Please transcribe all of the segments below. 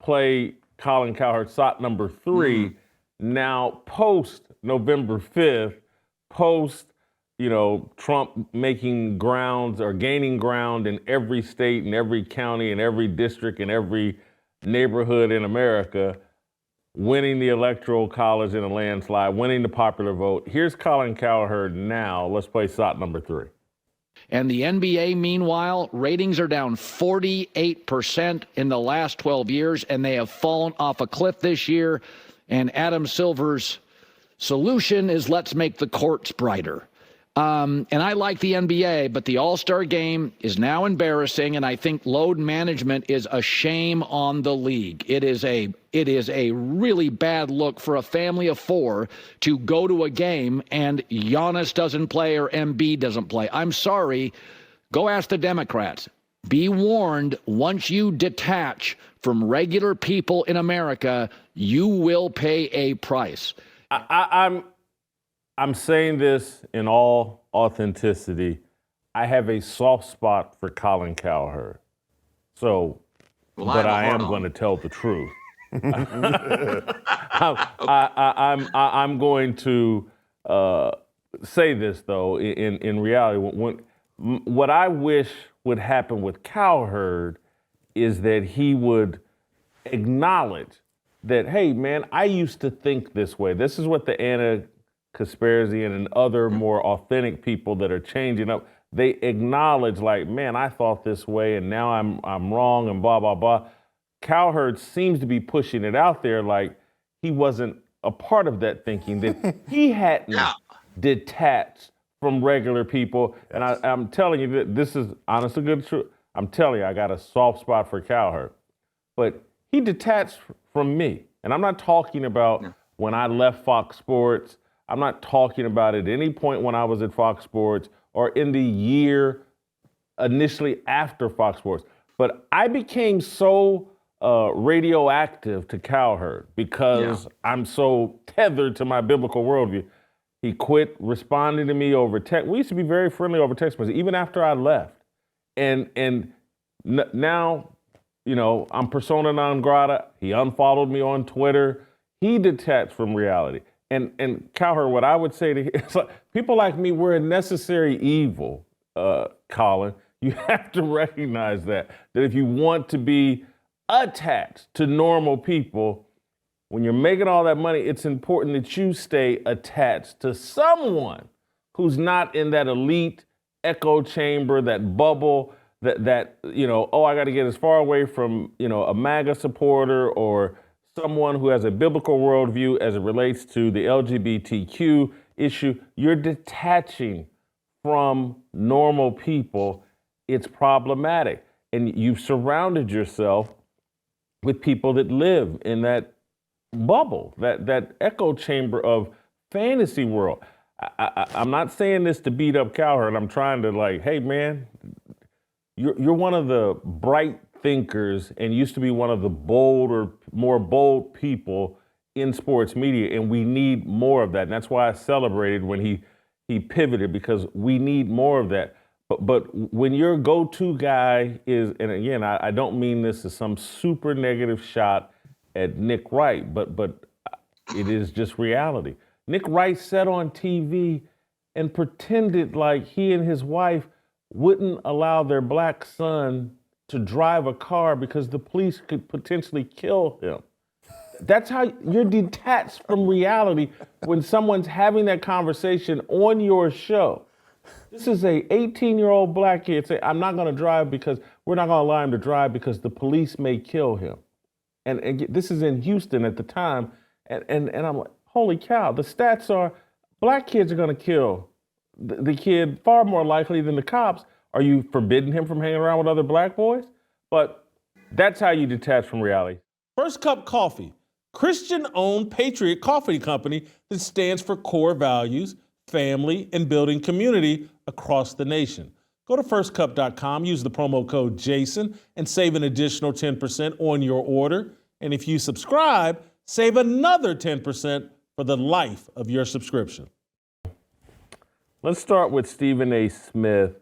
play Colin Cowherd shot number 3. Now, post November 5th, post, Trump making grounds or gaining ground in every state and every county and every district and every neighborhood in America, winning the Electoral College in a landslide, winning the popular vote. Here's Colin Cowherd now. Let's play shot number 3. And the NBA, meanwhile, ratings are down 48% in the last 12 years, and they have fallen off a cliff this year. And Adam Silver's solution is let's make the courts brighter. And I like the NBA, but the All-Star game is now embarrassing, and I think load management is a shame on the league. It is a really bad look for a family of 4 to go to a game and Giannis doesn't play or Embiid doesn't play. I'm sorry. Go ask the Democrats. Be warned, once you detach from regular people in America, you will pay a price. I'm saying this in all authenticity. I have a soft spot for Colin Cowherd. So, but I am going to tell the truth. I'm going to say this, though, in reality. What I wish would happen with Cowherd is that he would acknowledge that, hey, man, I used to think this way. This is what the Anna Kasparian and other more authentic people that are changing up, they acknowledge, like, man, I thought this way and now I'm wrong and blah, blah, blah. Cowherd seems to be pushing it out there like he wasn't a part of that thinking, that he hadn't detached from regular people. And I'm telling you that this is honest to good truth. I'm telling you, I got a soft spot for Cowherd. But he detached from me. And I'm not talking about when I left Fox Sports. I'm not talking about at any point when I was at Fox Sports or in the year initially after Fox Sports. But I became so radioactive to Cowherd because I'm so tethered to my biblical worldview. He quit responding to me over text. We used to be very friendly over text messages, even after I left. And now, I'm persona non grata. He unfollowed me on Twitter. He detached from reality. And Cowherd, what I would say to him, it's like, people like me, we're a necessary evil, Colin. You have to recognize that if you want to be attached to normal people, when you're making all that money, it's important that you stay attached to someone who's not in that elite echo chamber, that bubble, that I got to get as far away from, a MAGA supporter or someone who has a biblical worldview as it relates to the LGBTQ issue. You're detaching from normal people. It's problematic. And you've surrounded yourself with people that live in that bubble, that echo chamber of fantasy world. I'm not saying this to beat up Cowherd. I'm trying to hey, man, you're one of the bright thinkers and used to be one of the more bold people in sports media, and we need more of that. And that's why I celebrated when he pivoted, because we need more of that. But when your go-to guy is, and again, I don't mean this as some super negative shot at Nick Wright, but it is just reality. Nick Wright sat on TV and pretended like he and his wife wouldn't allow their black son to drive a car because the police could potentially kill him. That's how you're detached from reality when someone's having that conversation on your show. This is a 18-year-old black kid saying, I'm not going to drive because we're not going to allow him to drive because the police may kill him. And this is in Houston at the time. And I'm like, holy cow, the stats are black kids are going to kill the kid far more likely than the cops. Are you forbidding him from hanging around with other black boys? But that's how you detach from reality. First Cup Coffee, Christian-owned patriot coffee company that stands for core values, family, and building community across the nation. Go to firstcup.com, use the promo code JASON, and save an additional 10% on your order. And if you subscribe, save another 10% for the life of your subscription. Let's start with Stephen A. Smith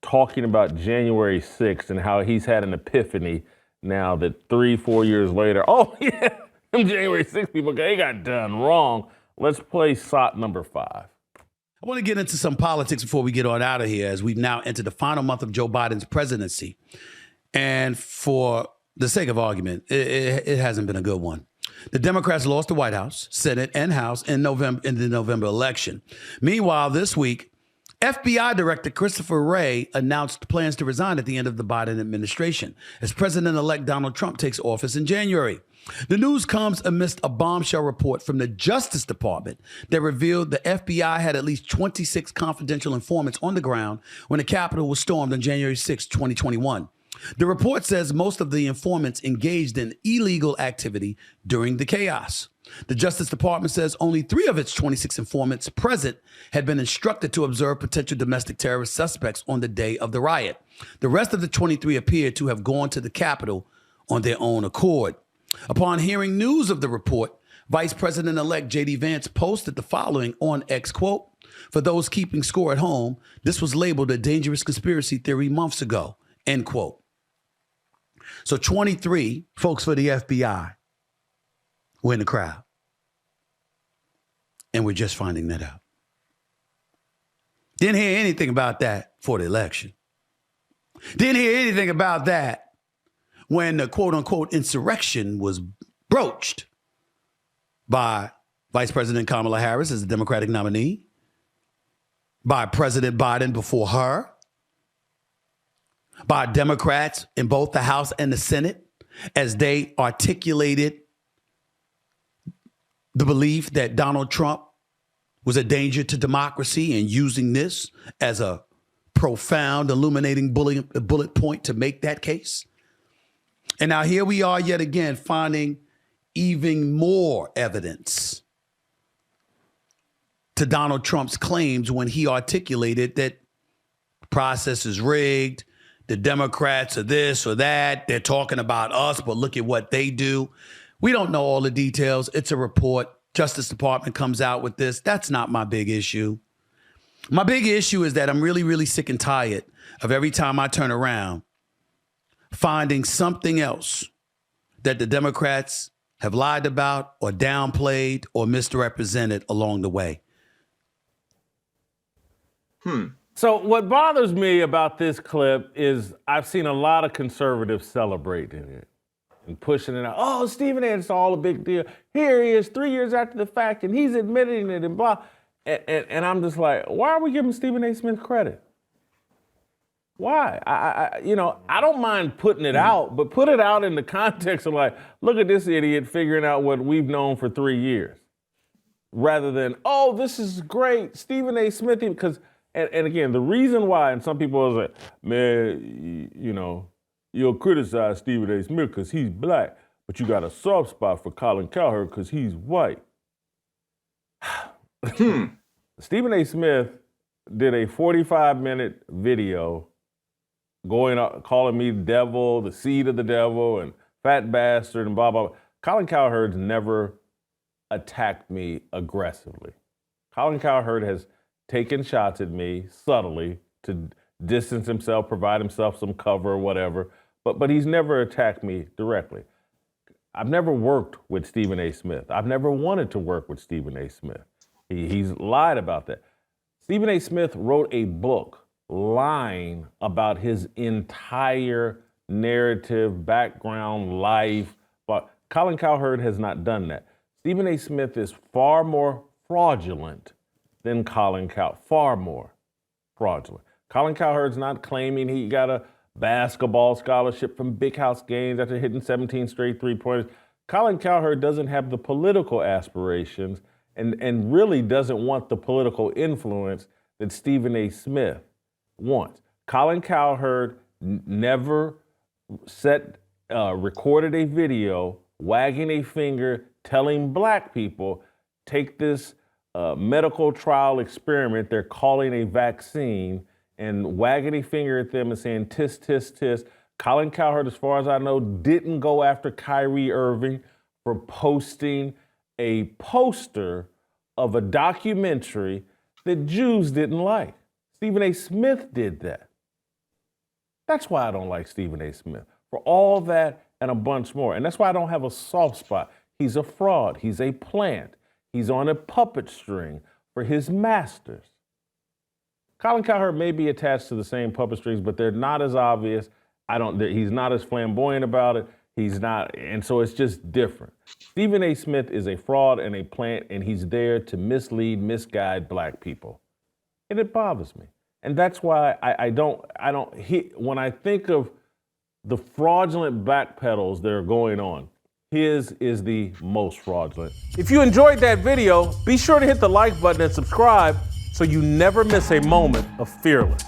talking about January 6th and how he's had an epiphany now that 3-4 years later, oh yeah, them January 6th people, they got done wrong. Let's play SOT number 5. I want to get into some politics before we get on out of here, as we've now entered the final month of Joe Biden's presidency. And for the sake of argument, it hasn't been a good one. The Democrats lost the White House, Senate, and House in the November election. Meanwhile, this week, FBI Director Christopher Wray announced plans to resign at the end of the Biden administration as President-elect Donald Trump takes office in January. The news comes amidst a bombshell report from the Justice Department that revealed the FBI had at least 26 confidential informants on the ground when the Capitol was stormed on January 6, 2021. The report says most of the informants engaged in illegal activity during the chaos. The Justice Department says only 3 of its 26 informants present had been instructed to observe potential domestic terrorist suspects on the day of the riot. The rest of the 23 appeared to have gone to the Capitol on their own accord. Upon hearing news of the report, Vice President-elect J.D. Vance posted the following on X, quote, "For those keeping score at home, this was labeled a dangerous conspiracy theory months ago," end quote. So 23 folks for the FBI were in the crowd. And we're just finding that out. Didn't hear anything about that for the election. Didn't hear anything about that when the quote-unquote insurrection was broached by Vice President Kamala Harris as the Democratic nominee, by President Biden before her, by Democrats in both the House and the Senate as they articulated the belief that Donald Trump was a danger to democracy and using this as a profound, illuminating bullet point to make that case. And now here we are yet again finding even more evidence to Donald Trump's claims when he articulated that the process is rigged, the Democrats are this or that, they're talking about us, but look at what they do. We don't know all the details. It's a report. Justice Department comes out with this. That's not my big issue. My big issue is that I'm really, really sick and tired of every time I turn around finding something else that the Democrats have lied about or downplayed or misrepresented along the way. So what bothers me about this clip is I've seen a lot of conservatives celebrating it and pushing it out. Oh, Stephen A., it's all a big deal. Here he is 3 years after the fact, and he's admitting it and blah. And I'm just like, why are we giving Stephen A. Smith credit? Why? I don't mind putting it out, but put it out in the context of like, look at this idiot figuring out what we've known for 3 years. Rather than, oh, this is great, Stephen A. Smith, because, and again, the reason why, and some people are like, man, you'll criticize Stephen A. Smith because he's black, but you got a soft spot for Colin Cowherd because he's white. Stephen A. Smith did a 45-minute video going out, calling me devil, the seed of the devil, and fat bastard, and blah, blah, blah. Colin Cowherd's never attacked me aggressively. Colin Cowherd has taken shots at me subtly to distance himself, provide himself some cover or whatever, but he's never attacked me directly. I've never worked with Stephen A. Smith. I've never wanted to work with Stephen A. Smith. He's lied about that. Stephen A. Smith wrote a book lying about his entire narrative, background, life, but Colin Cowherd has not done that. Stephen A. Smith is far more fraudulent than Colin Cowherd, far more fraudulent. Colin Cowherd's not claiming he got a basketball scholarship from Big House Games after hitting 17 straight three-pointers. Colin Cowherd doesn't have the political aspirations and really doesn't want the political influence that Stephen A. Smith wants. Colin Cowherd never recorded a video wagging a finger telling black people, take this medical trial experiment they're calling a vaccine, and wagging a finger at them and saying, tisk, tisk, tisk. Colin Cowherd, as far as I know, didn't go after Kyrie Irving for posting a poster of a documentary that Jews didn't like. Stephen A. Smith did that. That's why I don't like Stephen A. Smith. For all that and a bunch more. And that's why I don't have a soft spot. He's a fraud. He's a plant. He's on a puppet string for his masters. Colin Cowherd may be attached to the same puppet strings, but they're not as obvious. He's not as flamboyant about it. He's not, and so it's just different. Stephen A. Smith is a fraud and a plant, and he's there to mislead, misguide black people. And it bothers me. And that's why when I think of the fraudulent backpedals that are going on, his is the most fraudulent. If you enjoyed that video, be sure to hit the like button and subscribe so you never miss a moment of Fearless.